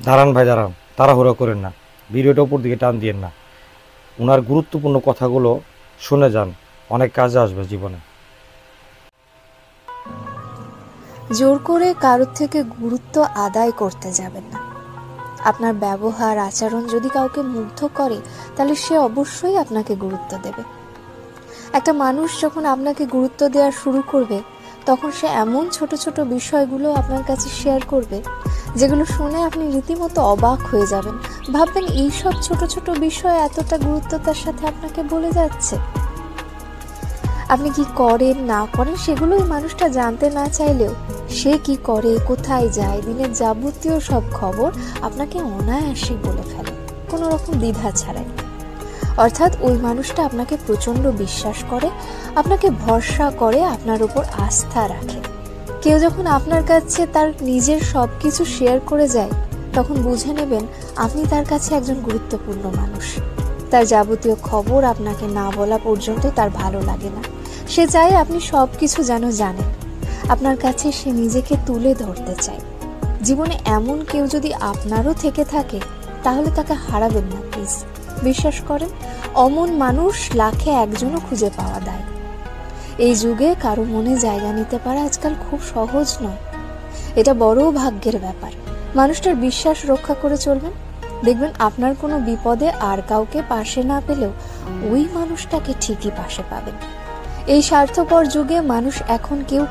দাঁড়ান ভাই দাঁড়ান, তাড়াহুড়ো করেন না, ভিডিওটা উপর দিকে টান দিয়েন না। ওনার গুরুত্বপূর্ণ কথাগুলো শুনে যান, অনেক কাজে আসবে জীবনে। জোর করে কারোর থেকে গুরুত্ব আদায় করতে যাবেন না। আপনার ব্যবহার আচরণ যদি কাউকে মুগ্ধ করে, তাহলে সে অবশ্যই আপনাকে গুরুত্ব দেবে। একটা মানুষ যখন আপনাকে গুরুত্ব দেওয়া শুরু করবে, তখন সে এমন ছোট ছোট বিষয়গুলো আপনার কাছে শেয়ার করবে, যেগুলো শুনে আপনি রীতিমতো অবাক হয়ে যাবেন। ভাববেন এইসব ছোট ছোট বিষয় এতটা গুরুত্ব তার সাথে আপনাকে বলে যাচ্ছে। আপনি কি করেন না করেন সেগুলো ওই মানুষটা জানতে না চাইলেও, সে কি করে, কোথায় যায়, দিনের যাবতীয় সব খবর আপনাকে অনায়াসে বলে ফেলে, কোনো রকম দ্বিধা ছাড়াই। অর্থাৎ ওই মানুষটা আপনাকে প্রচণ্ড বিশ্বাস করে, আপনাকে ভরসা করে, আপনার উপর আস্থা রাখে। কেউ যখন আপনার কাছে তার নিজের সব কিছু শেয়ার করে যায়, তখন বুঝে নেবেন আপনি তার কাছে একজন গুরুত্বপূর্ণ মানুষ। তার যাবতীয় খবর আপনাকে না বলা পর্যন্ত তার ভালো লাগে না। সে চায় আপনি সব কিছু যেন জানেন। আপনার কাছে সে নিজেকে তুলে ধরতে চায়। জীবনে এমন কেউ যদি আপনারও থেকে থাকে, তাহলে তাকে হারাবেন না প্লিজ। বিশ্বাস করেন, অমন মানুষ লাখে একজনও খুঁজে পাওয়া দায়। এই যুগে কারো মনে জায়গা নিতে পারা আজকাল খুব সহজ নয়। এটা বড় ভাগ্যের ব্যাপার। মানুষটার বিশ্বাস রক্ষা করে চলবেন, দেখবেন আপনার কোনো বিপদে আর কাউকে পাশে না পেলেও ওই মানুষটাকে ঠিকই পাশে পাবেন। এই স্বার্থপর যুগে মানুষ এখন কেউ